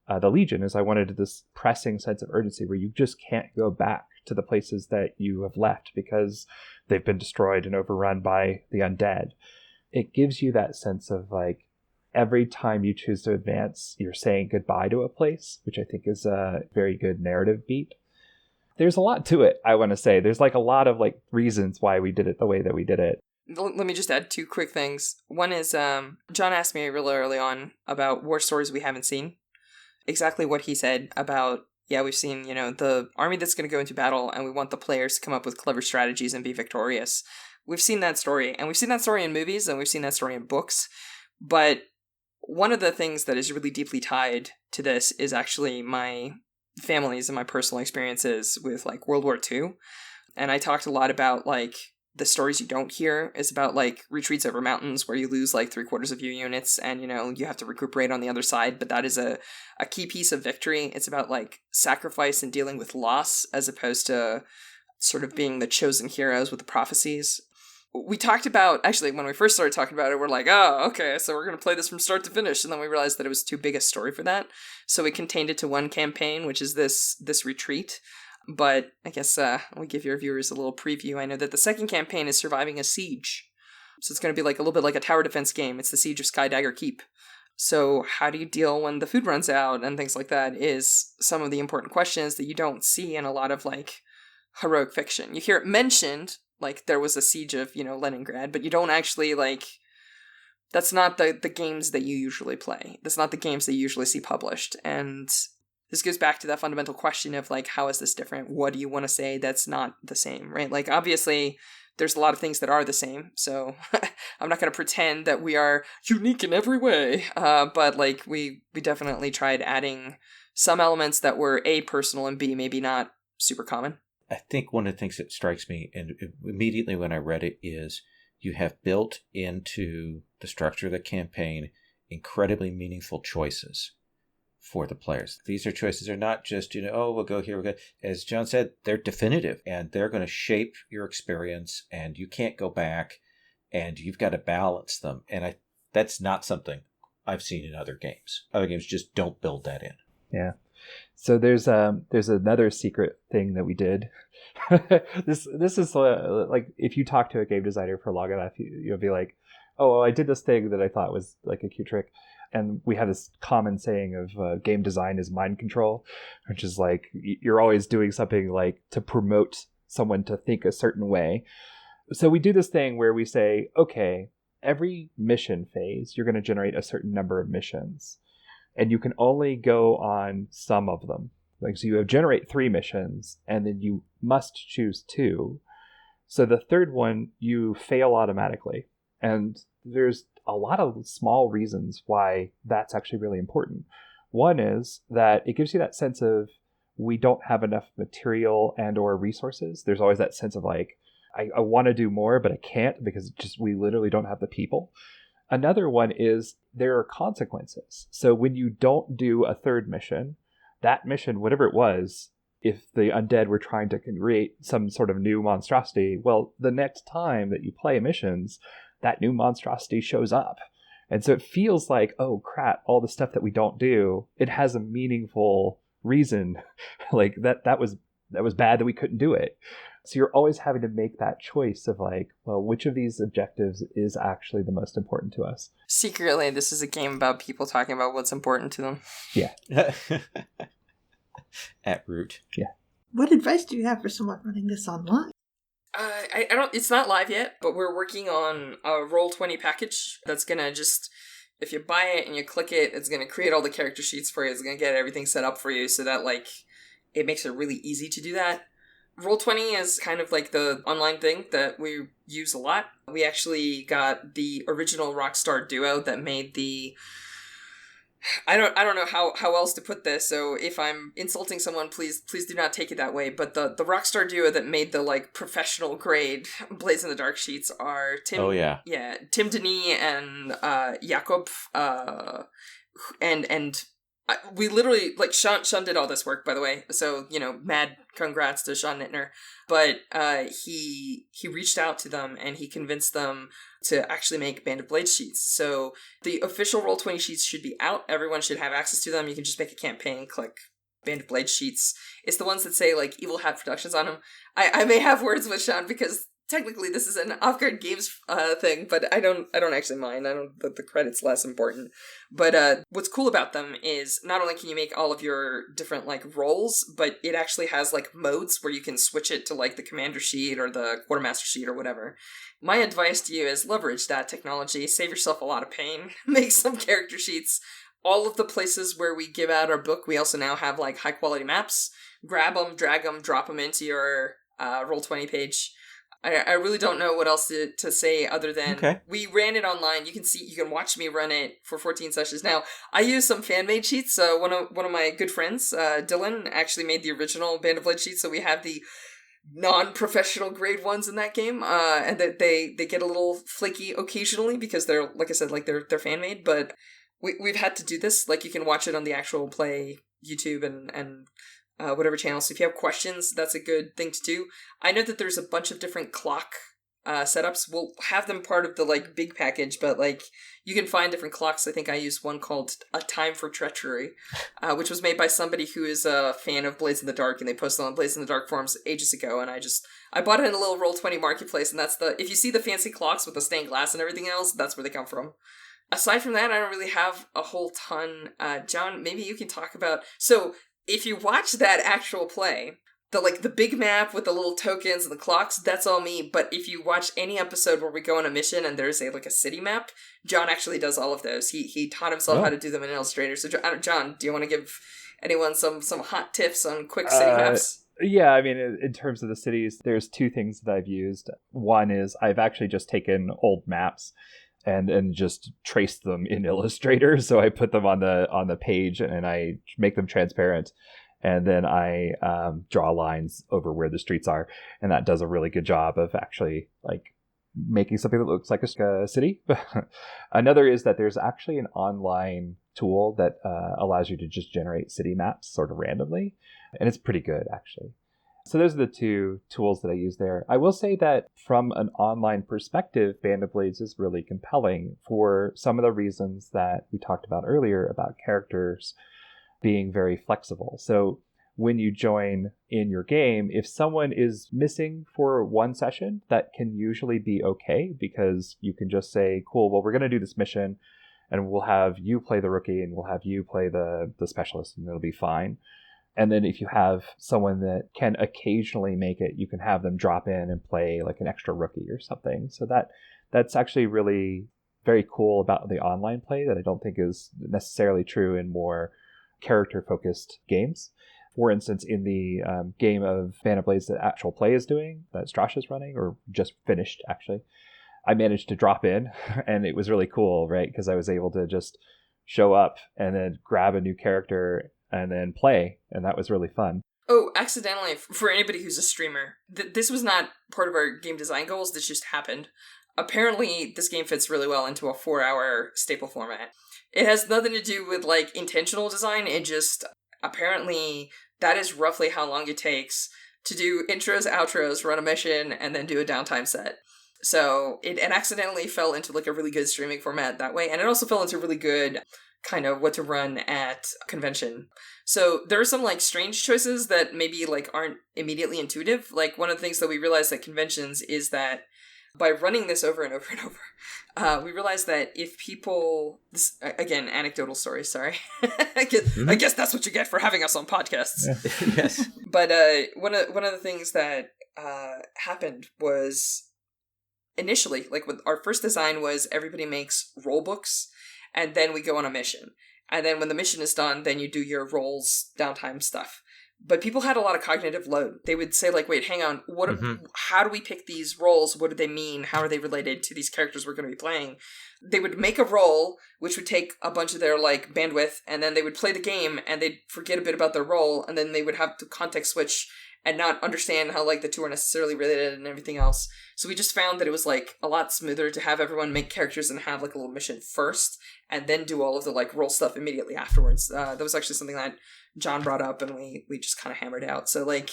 the Legion, is I wanted this pressing sense of urgency where you just can't go back to the places that you have left because they've been destroyed and overrun by the undead. It gives you that sense of like, every time you choose to advance, you're saying goodbye to a place, which I think is a very good narrative beat. There's a lot to it, I want to say. There's like a lot of like reasons why we did it the way that we did it. Let me just add 2 quick things. One is, John asked me really early on about war stories we haven't seen. Exactly what he said about, yeah, we've seen, the army that's going to go into battle, and we want the players to come up with clever strategies and be victorious. We've seen that story, and we've seen that story in movies, and we've seen that story in books. But one of the things that is really deeply tied to this is actually my family's and my personal experiences with, like, World War II. And I talked a lot about, like, the stories you don't hear is about, like, retreats over mountains where you lose, like, 3/4 of your units and, you have to recuperate on the other side. But that is a key piece of victory. It's about, like, sacrifice and dealing with loss as opposed to sort of being the chosen heroes with the prophecies. We talked about, actually, when we first started talking about it, we're like, oh, okay, so we're going to play this from start to finish. And then we realized that it was too big a story for that. So we contained it to one campaign, which is this retreat. But I guess we give your viewers a little preview. I know that the second campaign is surviving a siege. So it's going to be like a little bit like a tower defense game. It's the Siege of Skydagger Keep. So how do you deal when the food runs out and things like that is some of the important questions that you don't see in a lot of like heroic fiction. You hear it mentioned, like there was a siege of, Leningrad, but you don't actually like, that's not the games that you usually play. That's not the games that you usually see published. And this goes back to that fundamental question of like, how is this different? What do you want to say that's not the same, right? Like, obviously, there's a lot of things that are the same. So I'm not going to pretend that we are unique in every way. But like, we definitely tried adding some elements that were A, personal, and B, maybe not super common. I think one of the things that strikes me, and immediately when I read it, is you have built into the structure of the campaign incredibly meaningful choices for the players. These are choices are not just, we'll go here, we'll go. As John said, they're definitive and they're going to shape your experience and you can't go back and you've got to balance them. And that's not something I've seen in other games. Other games just don't build that in. Yeah. So there's another secret thing that we did. This is like if you talk to a game designer for long enough, you'll be like, oh, I did this thing that I thought was like a cute trick. And we have this common saying of game design is mind control, which is like you're always doing something like to promote someone to think a certain way. So we do this thing where we say, okay, every mission phase, you're going to generate a certain number of missions. And you can only go on some of them. Like, so you generate 3 missions, and then you must choose 2. So the third one, you fail automatically. And there's a lot of small reasons why that's actually really important. One is that it gives you that sense of we don't have enough material and or resources. There's always that sense of like, I want to do more, but I can't because we literally don't have the people. Another one is there are consequences. So when you don't do a third mission, that mission, whatever it was, if the undead were trying to create some sort of new monstrosity, well, the next time that you play missions, that new monstrosity shows up. And so it feels like, oh crap, all the stuff that we don't do, it has a meaningful reason. Like that was bad that we couldn't do it. So you're always having to make that choice of like, well, which of these objectives is actually the most important to us? Secretly, this is a game about people talking about what's important to them. Yeah. At root. Yeah. What advice do you have for someone running this online? I don't. It's not live yet, but we're working on a Roll20 package that's gonna just, if you buy it and you click it, it's gonna create all the character sheets for you. It's gonna get everything set up for you so that like it makes it really easy to do that. Roll20 is kind of like the online thing that we use a lot. We actually got the original Rockstar duo that made the. I don't know how else to put this, so if I'm insulting someone, please do not take it that way, but the Rockstar duo that made the, like, professional grade Blaze in the Dark sheets are Tim... Oh, yeah. Yeah, Tim Denis and Jakob, and we literally, like, Sean did all this work, by the way, so, mad congrats to Sean Nittner, but he reached out to them, and he convinced them to actually make Band of Blades sheets. So the official Roll20 sheets should be out, everyone should have access to them, you can just make a campaign, click Band of Blades sheets. It's the ones that say, like, Evil Hat Productions on them. I may have words with Sean, because technically this is an Off-Guard Games thing, but I don't actually mind. The credit's less important. But what's cool about them is not only can you make all of your different, like, roles, but it actually has, like, modes where you can switch it to, like, the commander sheet or the quartermaster sheet or whatever. My advice to you is leverage that technology, save yourself a lot of pain, make some character sheets. All of the places where we give out our book, we also now have, like, high-quality maps. Grab them, drag them, drop them into your Roll20 page. I really don't know what else to say other than we ran it online. You can watch me run it for 14 sessions. Now, I use some fan-made sheets. One of my good friends, Dylan, actually made the original Band of Blade sheet, so we have the non-professional grade ones in that game, and that they get a little flaky occasionally because they're, like I said, like they're fan-made, but we've had to do this. Like, you can watch it on the actual Play YouTube and whatever channel. So if you have questions, that's a good thing to do. I know that there's a bunch of different clock setups. We'll have them part of the, like, big package, but, like, you can find different clocks. I think I used one called A Time for Treachery, which was made by somebody who is a fan of Blades in the Dark, and they posted on Blades in the Dark forums ages ago, and I bought it in a little Roll20 marketplace, and if you see the fancy clocks with the stained glass and everything else, that's where they come from. Aside from that, I don't really have a whole ton. John, maybe you can talk about... So, if you watch that actual play, the big map with the little tokens and the clocks, that's all me. But if you watch any episode where we go on a mission and there's a city map, John actually does all of those. He taught himself how to do them in Illustrator. So, John, do you want to give anyone some hot tips on quick city maps? Yeah, I mean, in terms of the cities, there's two things that I've used. One is I've actually just taken old maps and just trace them in Illustrator. So I put them on the page and I make them transparent. And then I draw lines over where the streets are. And that does a really good job of actually, like, making something that looks like a city. Another is that there's actually an online tool that allows you to just generate city maps sort of randomly. And it's pretty good, actually. So those are the two tools that I use there. I will say that from an online perspective, Band of Blades is really compelling for some of the reasons that we talked about earlier about characters being very flexible. So when you join in your game, if someone is missing for one session, that can usually be okay, because you can just say, cool, well, we're going to do this mission and we'll have you play the rookie and we'll have you play the specialist, and it'll be fine. And then if you have someone that can occasionally make it, you can have them drop in and play like an extra rookie or something. So that's actually really very cool about the online play that I don't think is necessarily true in more character-focused games. For instance, in the game of Band of Blades that actual play is doing, that Strash is running, or just finished actually, I managed to drop in, and it was really cool, right? Because I was able to just show up and then grab a new character and then play, and that was really fun. Oh, accidentally, for anybody who's a streamer, this was not part of our game design goals, this just happened. Apparently, this game fits really well into a 4-hour staple format. It has nothing to do with, like, intentional design, it just, apparently, that is roughly how long it takes to do intros, outros, run a mission, and then do a downtime set. So, it accidentally fell into, like, a really good streaming format that way, and it also fell into really good kind of what to run at convention. So there are some, like, strange choices that maybe, like, aren't immediately intuitive. Like, one of the things that we realized at conventions is that by running this over and over and over, we realized that if people, this, again, anecdotal story, sorry. I guess that's what you get for having us on podcasts. Yes. But one of the things that happened was initially, like, with our first design was everybody makes role books, and then we go on a mission. And then when the mission is done, then you do your roles, downtime stuff. But people had a lot of cognitive load. They would say, like, wait, hang on, how do we pick these roles? What do they mean? How are they related to these characters we're going to be playing? They would make a role, which would take a bunch of their, like, bandwidth, and then they would play the game, and they'd forget a bit about their role, and then they would have to context switch and not understand how like the two are necessarily related and everything else. So we just found that it was like a lot smoother to have everyone make characters and have like a little mission first, and then do all of the like role stuff immediately afterwards. That was actually something that John brought up, and we just kind of hammered out. So like,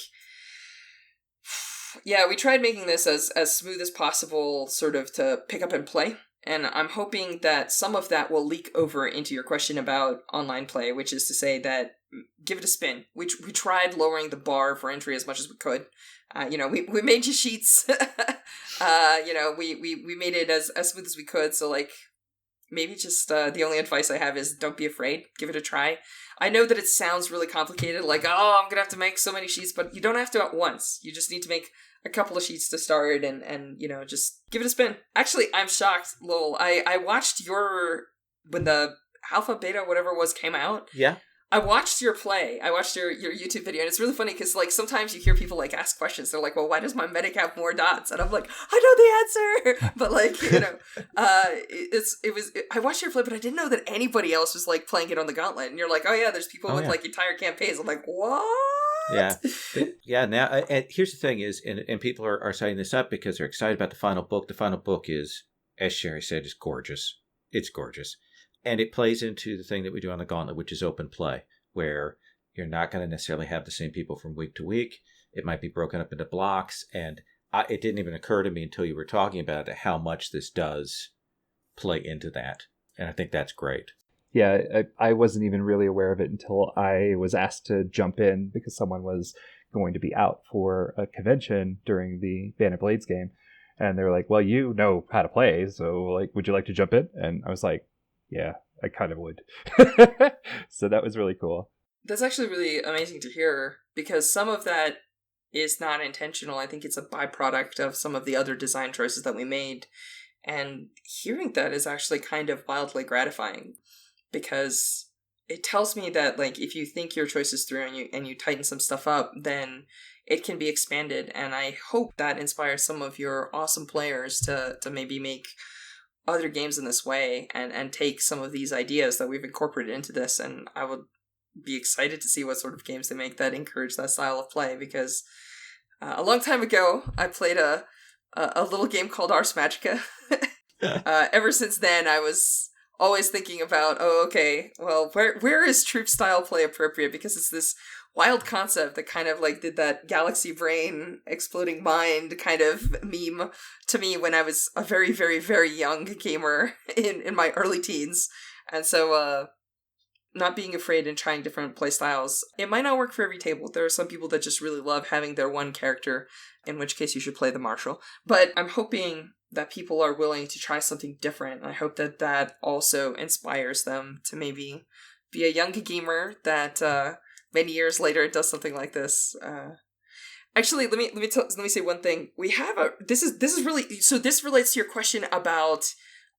yeah, we tried making this as smooth as possible, sort of to pick up and play. And I'm hoping that some of that will leak over into your question about online play, which is to say that give it a spin. We tried lowering the bar for entry as much as we could. We made you sheets. We made it as smooth as we could. So like, maybe just the only advice I have is don't be afraid. Give it a try. I know that it sounds really complicated, like, oh, I'm going to have to make so many sheets, but you don't have to at once. You just need to make a couple of sheets to start and just give it a spin. Actually, I'm shocked, Lowell. I watched when the alpha, beta, whatever it was came out. Yeah. I watched your play. I watched your YouTube video, and it's really funny because like sometimes you hear people like ask questions. They're like, "Well, why does my medic have more dots?" And I'm like, "I know the answer." But like, I watched your play, but I didn't know that anybody else was like playing it on the Gauntlet. And you're like, "Oh yeah, there's people with like entire campaigns." I'm like, "What?" Yeah. Now, and here's the thing is, and people are setting this up because they're excited about the final book. The final book is, as Sherry said, is gorgeous. It's gorgeous. And it plays into the thing that we do on the Gauntlet, which is open play, where you're not going to necessarily have the same people from week to week. It might be broken up into blocks. And it didn't even occur to me until you were talking about it, how much this does play into that. And I think that's great. Yeah, I wasn't even really aware of it until I was asked to jump in because someone was going to be out for a convention during the Band of Blades game. And they were like, well, you know how to play, so like, would you like to jump in? And I was like, yeah, I kind of would. So that was really cool. That's actually really amazing to hear, because some of that is not intentional. I think it's a byproduct of some of the other design choices that we made. And hearing that is actually kind of wildly gratifying, because it tells me that like if you think your choices through and you tighten some stuff up, then it can be expanded. And I hope that inspires some of your awesome players to maybe make other games in this way and take some of these ideas that we've incorporated into this. And I would be excited to see what sort of games they make that encourage that style of play, because a long time ago I played a little game called Ars Magica. Ever since then I was always thinking about, where is troop style play appropriate, because it's this wild concept that kind of like did that galaxy brain exploding mind kind of meme to me when I was a very, very, very young gamer in my early teens. And so not being afraid and trying different play styles. It might not work for every table. There are some people that just really love having their one character, in which case you should play the Marshal. But I'm hoping that people are willing to try something different. And I hope that that also inspires them to maybe be a young gamer that many years later does something like this. Actually, let me say one thing. We have this relates to your question about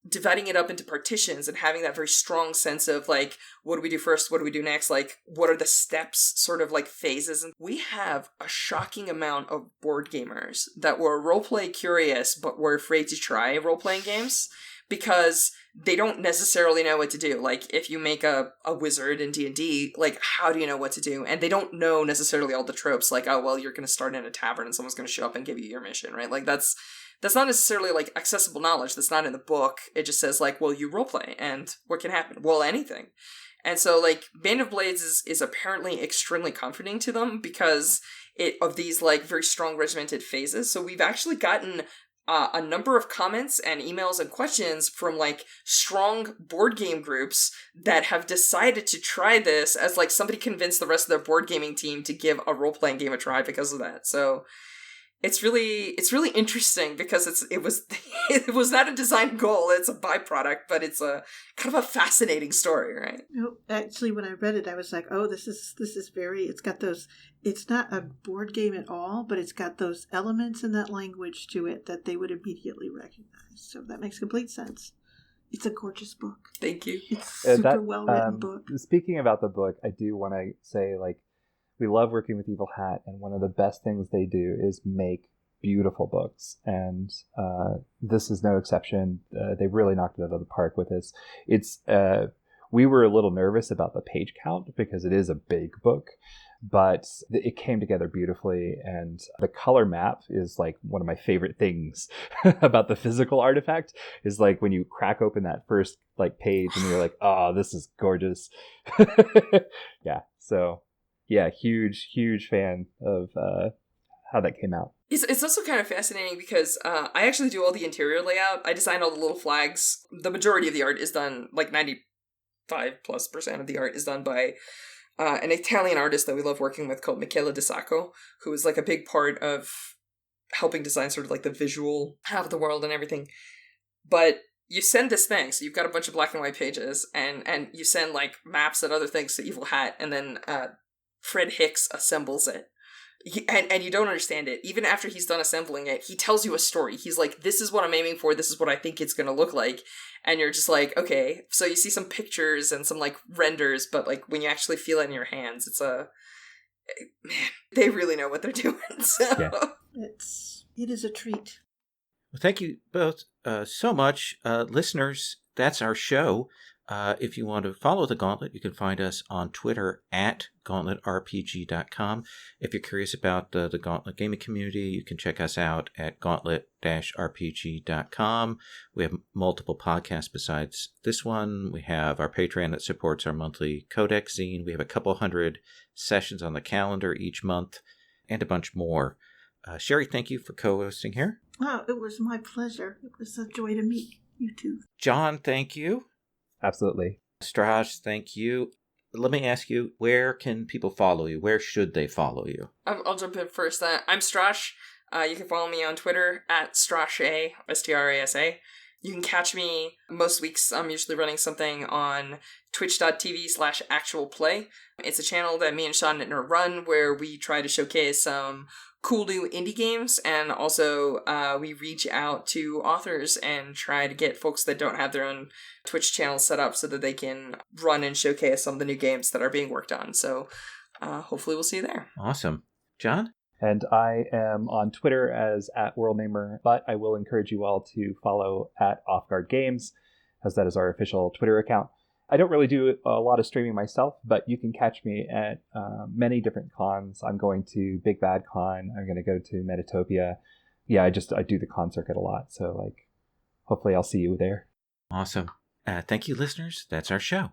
dividing it up into partitions and having that very strong sense of like, what do we do first? What do we do next? Like, what are the steps, sort of like phases? And we have a shocking amount of board gamers that were roleplay curious, but were afraid to try role-playing games because they don't necessarily know what to do. Like, if you make a wizard in D&D, like, how do you know what to do? And they don't know necessarily all the tropes, like, oh, well, you're going to start in a tavern and someone's going to show up and give you your mission, right? Like, that's not necessarily, like, accessible knowledge. That's not in the book. It just says, like, well, you roleplay, and what can happen? Well, anything. And so, like, Band of Blades is apparently extremely comforting to them because of these, like, very strong regimented phases. So we've actually gotten a number of comments and emails and questions from, like, strong board game groups that have decided to try this as, like, somebody convinced the rest of their board gaming team to give a role-playing game a try because of that. So it's really interesting because it was not a design goal. It's a byproduct, but it's a kind of a fascinating story, right? No, actually, when I read it, I was like, oh, this is very. It's got those. It's not a board game at all, but it's got those elements in that language to it that they would immediately recognize. So that makes complete sense. It's a gorgeous book. Thank you. It's a super well written book. Speaking about the book, I do want to say, like, we love working with Evil Hat, and one of the best things they do is make beautiful books, and this is no exception. They really knocked it out of the park with this. We were a little nervous about the page count because it is a big book, but it came together beautifully. And the color map is like one of my favorite things about the physical artifact, is like when you crack open that first like page and you're like, oh, this is gorgeous. Yeah. So yeah, huge fan of how that came out. It's also kind of fascinating because I actually do all the interior layout. I design all the little flags. The majority of the art is done, like 95+% of the art is done by an Italian artist that we love working with called Michele De Sacco, who is like a big part of helping design sort of like the visual half of the world and everything. But you send this thing, so you've got a bunch of black and white pages, and you send like maps and other things to Evil Hat, and then Fred Hicks assembles it. And you don't understand it. Even after he's done assembling it, he tells you a story. He's like, this is what I'm aiming for, this is what I think it's going to look like. And you're just like, okay. So you see some pictures and some, like, renders, but, like, when you actually feel it in your hands, it's man, they really know what they're doing. So. Yeah. It is a treat. Well, thank you both so much. Listeners, that's our show. If you want to follow the Gauntlet, you can find us on Twitter at gauntletrpg.com. If you're curious about the Gauntlet gaming community, you can check us out at gauntlet-rpg.com. We have multiple podcasts besides this one. We have our Patreon that supports our monthly Codex zine. We have a couple hundred sessions on the calendar each month and a bunch more. Sherry, thank you for co-hosting here. Wow, it was my pleasure. It was a joy to meet you two. John, thank you. Absolutely. Strauss, thank you. Let me ask you, where can people follow you? Where should they follow you? I'll jump in first. I'm Strash. You can follow me on Twitter at Strasha, Strasa. You can catch me most weeks. I'm usually running something on twitch.tv/actualplay. It's a channel that me and Sean Nittner run where we try to showcase some cool new indie games, and also we reach out to authors and try to get folks that don't have their own Twitch channels set up so that they can run and showcase some of the new games that are being worked on. So hopefully we'll see you there. Awesome. John? And I am on Twitter as @WorldNamer, but I will encourage you all to follow @OffGuardGames, as that is our official Twitter account. I don't really do a lot of streaming myself, but you can catch me at many different cons. I'm going to Big Bad Con. I'm going to go to Metatopia. Yeah, I do the con circuit a lot. So, like, hopefully I'll see you there. Awesome. Thank you, listeners. That's our show.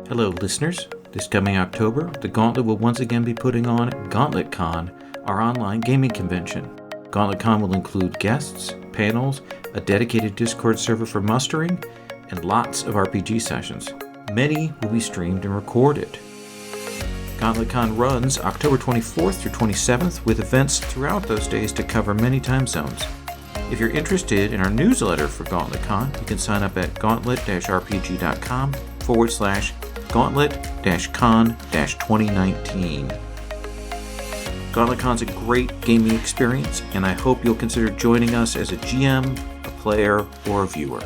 Hello, listeners. This coming October, the Gauntlet will once again be putting on GauntletCon, our online gaming convention. GauntletCon will include guests, panels, a dedicated Discord server for mustering, and lots of RPG sessions. Many will be streamed and recorded. GauntletCon runs October 24th through 27th, with events throughout those days to cover many time zones. If you're interested in our newsletter for GauntletCon, you can sign up at gauntlet-rpg.com/gauntlet-con-2019. GauntletCon's a great gaming experience, and I hope you'll consider joining us as a GM, a player, or a viewer.